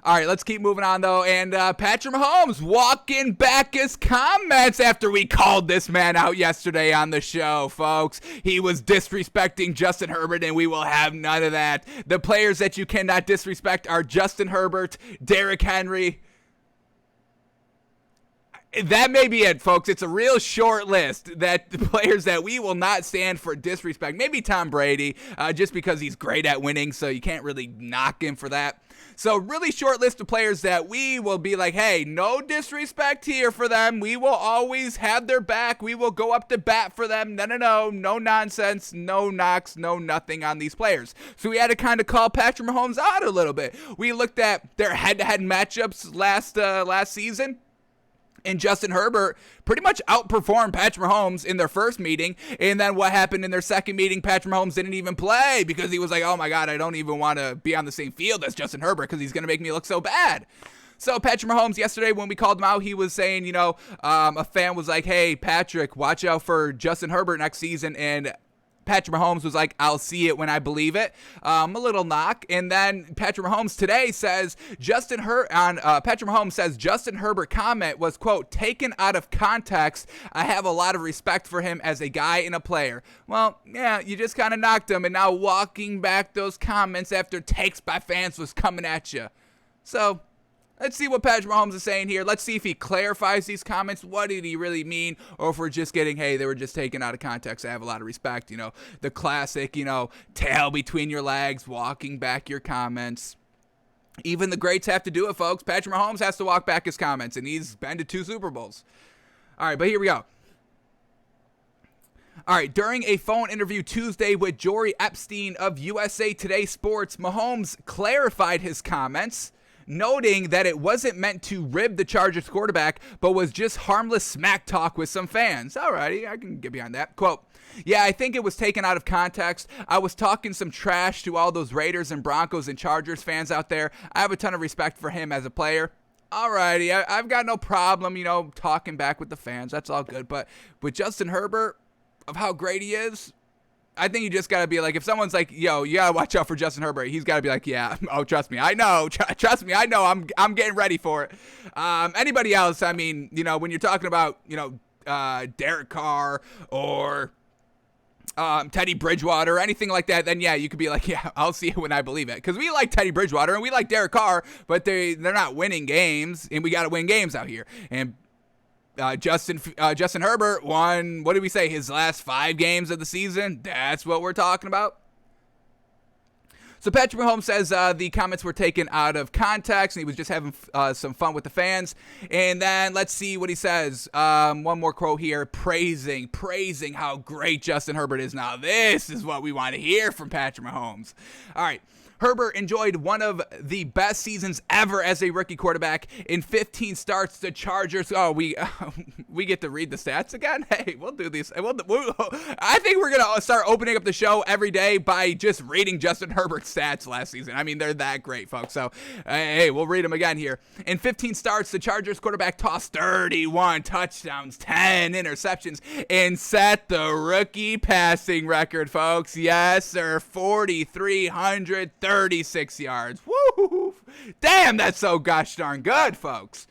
All right, let's keep moving on, though. And Patrick Mahomes walking back his comments after we called this man out yesterday on the show, folks. He was disrespecting Justin Herbert, and we will have none of that. The players that you cannot disrespect are Justin Herbert, Derrick Henry. That may be it, folks. It's a real short list that the players that we will not stand for disrespect. Maybe Tom Brady, just because he's great at winning, so you can't really knock him for that. So really short list of players that we will be like, hey, no disrespect here for them. We will always have their back. We will go up to bat for them. No nonsense, no knocks, no nothing on these players. So we had to kind of call Patrick Mahomes out a little bit. We looked at their head-to-head matchups last season. And Justin Herbert pretty much outperformed Patrick Mahomes in their first meeting. And then what happened in their second meeting, Patrick Mahomes didn't even play because he was like, oh my God, I don't even want to be on the same field as Justin Herbert because he's going to make me look so bad. So Patrick Mahomes yesterday, when we called him out, he was saying, a fan was like, hey, Patrick, watch out for Justin Herbert next season. And Patrick Mahomes was like, I'll see it when I believe it. A little knock. And then Patrick Mahomes today says Patrick Mahomes says Justin Herbert comment was, quote, taken out of context. I have a lot of respect for him as a guy and a player. Well, yeah, you just kind of knocked him, and now walking back those comments after takes by fans was coming at you. So let's see what Patrick Mahomes is saying here. Let's see if he clarifies these comments. What did he really mean? Or if we're just getting, hey, they were just taken out of context. I have a lot of respect. The classic, tail between your legs, walking back your comments. Even the greats have to do it, folks. Patrick Mahomes has to walk back his comments, and he's been to 2 Super Bowls. All right, but here we go. All right, during a phone interview Tuesday with Jory Epstein of USA Today Sports, Mahomes clarified his comments, noting that it wasn't meant to rib the Chargers quarterback, but was just harmless smack talk with some fans. Alrighty, I can get behind that. Quote, yeah, I think it was taken out of context. I was talking some trash to all those Raiders and Broncos and Chargers fans out there. I have a ton of respect for him as a player. Alrighty, I've got no problem, talking back with the fans. That's all good. But with Justin Herbert, of how great he is, I think you just got to be like, if someone's like, yo, you got to watch out for Justin Herbert, he's got to be like, yeah, oh, trust me, I know, trust me, I know, I'm getting ready for it. Anybody else, I mean, when you're talking about, Derek Carr or Teddy Bridgewater or anything like that, then yeah, you could be like, yeah, I'll see it when I believe it. Because we like Teddy Bridgewater and we like Derek Carr, but they're not winning games, and we got to win games out here. And Justin Herbert won, what did we say, his last 5 games of the season? That's what we're talking about. So Patrick Mahomes says the comments were taken out of context, and he was just having some fun with the fans. And then let's see what he says. One more quote here, praising how great Justin Herbert is now. This is what we want to hear from Patrick Mahomes. All right. Herbert enjoyed one of the best seasons ever as a rookie quarterback. In 15 starts, the Chargers. Oh, we get to read the stats again? Hey, we'll do these. I think we're going to start opening up the show every day by just reading Justin Herbert's stats last season. I mean, they're that great, folks. So, hey, we'll read them again here. In 15 starts, the Chargers quarterback tossed 31 touchdowns, 10 interceptions, and set the rookie passing record, folks. Yes, sir. 4,336 yards. Woo! Damn, that's so gosh darn good, folks.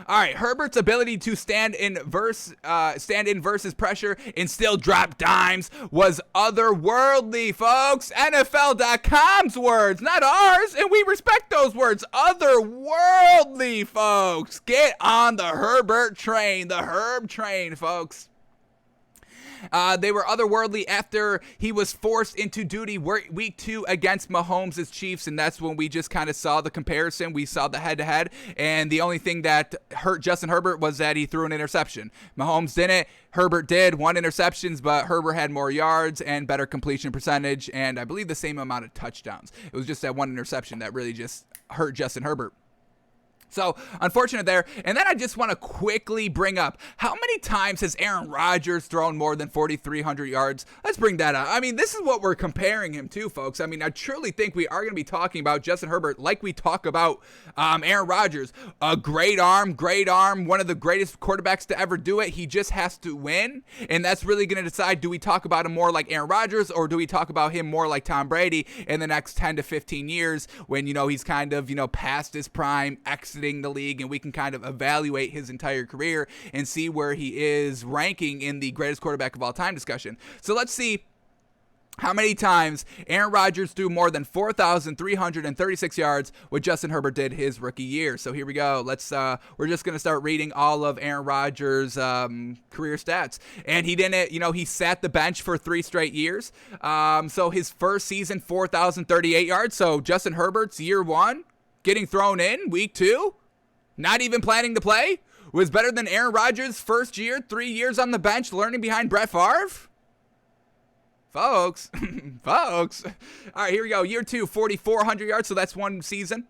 All right, Herbert's ability to stand in versus pressure and still drop dimes was otherworldly, folks. NFL.com's words, not ours, and we respect those words. Otherworldly, folks. Get on the Herbert train, the Herb train, folks. They were otherworldly after he was forced into duty week 2 against Mahomes' Chiefs, and that's when we just kind of saw the comparison. We saw the head-to-head, and the only thing that hurt Justin Herbert was that he threw an interception. Mahomes didn't. Herbert did. 1 interceptions, but Herbert had more yards and better completion percentage, and I believe the same amount of touchdowns. It was just that 1 interception that really just hurt Justin Herbert. So, unfortunate there. And then I just want to quickly bring up, how many times has Aaron Rodgers thrown more than 4,300 yards? Let's bring that up. I mean, this is what we're comparing him to, folks. I mean, I truly think we are going to be talking about Justin Herbert like we talk about Aaron Rodgers. A great arm, one of the greatest quarterbacks to ever do it. He just has to win. And that's really going to decide, do we talk about him more like Aaron Rodgers, or do we talk about him more like Tom Brady in the next 10 to 15 years when, he's kind of, past his prime, exiting the league, and we can kind of evaluate his entire career and see where he is ranking in the greatest quarterback of all time discussion. So let's see how many times Aaron Rodgers threw more than 4,336 yards what Justin Herbert did his rookie year. So here we go. We're just going to start reading all of Aaron Rodgers' career stats. And he didn't, he sat the bench for 3 straight years. So his first season, 4,038 yards. So Justin Herbert's year 1, getting thrown in week 2, not even planning to play, was better than Aaron Rodgers' first year, 3 years on the bench, learning behind Brett Favre? Folks. All right, here we go. Year 2, 4,400 yards, so that's one season.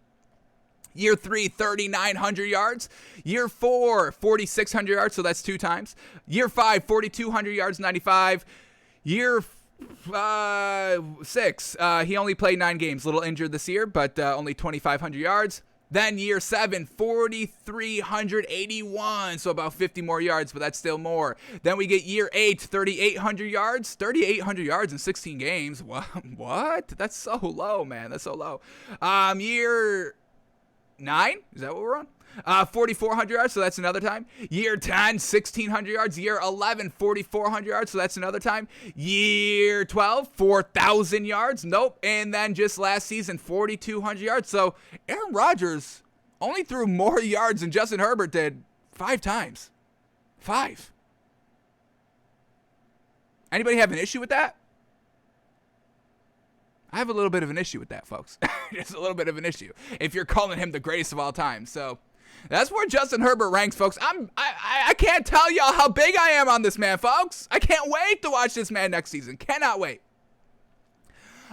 Year 3, 3,900 yards. Year 4, 4,600 yards, so that's 2 times. Year 5, 4,200 yards, 95. Year 6, he only played 9 games, a little injured this year, but only 2,500 yards. Then year 7, 4,381, so about 50 more yards, but that's still more. Then we get year 8, 3,800 yards. 3,800 yards in 16 games. What? That's so low, man. That's so low. Year 9, is that what we're on? 4,400 yards, so that's another time. Year 10, 1,600 yards. Year 11, 4,400 yards, so that's another time. Year 12, 4,000 yards. Nope. And then just last season, 4,200 yards. So Aaron Rodgers only threw more yards than Justin Herbert did 5 times. 5. Anybody have an issue with that? I have a little bit of an issue with that, folks. Just a little bit of an issue if you're calling him the greatest of all time. So that's where Justin Herbert ranks, folks. I can't tell y'all how big I am on this man, folks. I can't wait to watch this man next season. Cannot wait.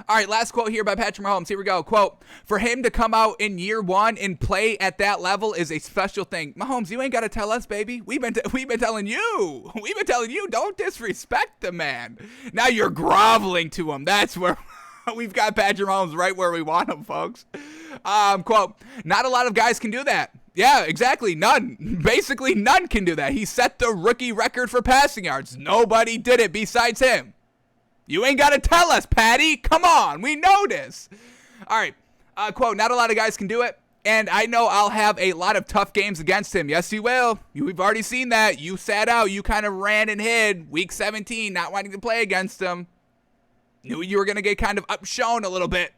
All right, last quote here by Patrick Mahomes. Here we go. Quote, for him to come out in year 1 and play at that level is a special thing. Mahomes, you ain't got to tell us, baby. We've been telling you. We've been telling you, don't disrespect the man. Now you're groveling to him. That's where we've got Patrick Mahomes right where we want him, folks. Quote, not a lot of guys can do that. Yeah, exactly. None. Basically, none can do that. He set the rookie record for passing yards. Nobody did it besides him. You ain't got to tell us, Patty. Come on. We know this. All right. Quote, not a lot of guys can do it. And I know I'll have a lot of tough games against him. Yes, you will. We've already seen that. You sat out. You kind of ran and hid week 17, not wanting to play against him. Knew you were going to get kind of upshown a little bit.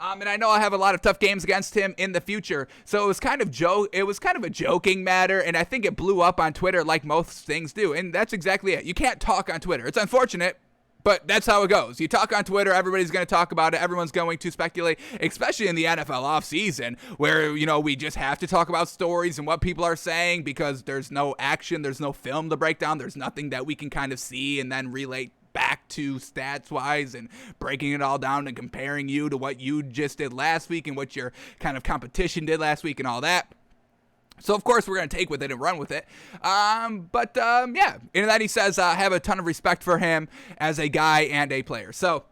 And I know I'll have a lot of tough games against him in the future. So it was kind of a joking matter, and I think it blew up on Twitter like most things do. And that's exactly it. You can't talk on Twitter. It's unfortunate, but that's how it goes. You talk on Twitter, everybody's going to talk about it. Everyone's going to speculate, especially in the NFL offseason, where, we just have to talk about stories and what people are saying because there's no action, there's no film to break down, there's nothing that we can kind of see and then relate back to stats wise and breaking it all down and comparing you to what you just did last week and what your kind of competition did last week and all that. So, of course, we're going to take with it and run with it. Yeah. And then he says, I have a ton of respect for him as a guy and a player. So,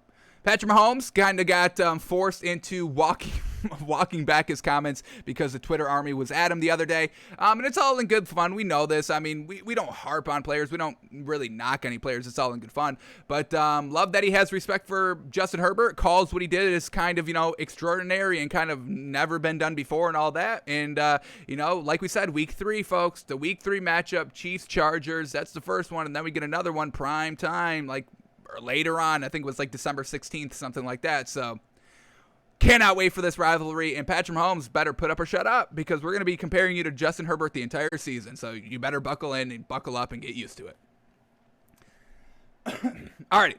Patrick Mahomes kind of got forced into walking back his comments because the Twitter army was at him the other day. And it's all in good fun. We know this. I mean, we don't harp on players. We don't really knock any players. It's all in good fun. But love that he has respect for Justin Herbert, calls what he did as kind of, extraordinary and kind of never been done before and all that. And, like we said, week 3, folks, the week 3 matchup, Chiefs-Chargers, that's the first one. And then we get another one prime time, or later on. I think it was December 16th, something like that. So cannot wait for this rivalry, and Patrick Mahomes better put up or shut up because we're going to be comparing you to Justin Herbert the entire season, so you better buckle in and buckle up and get used to it. Alrighty.